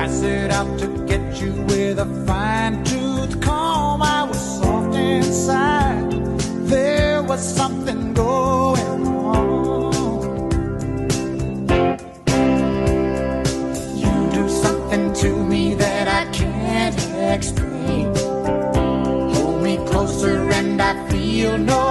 set out to get you with a fine-tooth comb. I was soft inside. There was something going on. You do something to me that I can't explain. Hold me closer and I feel no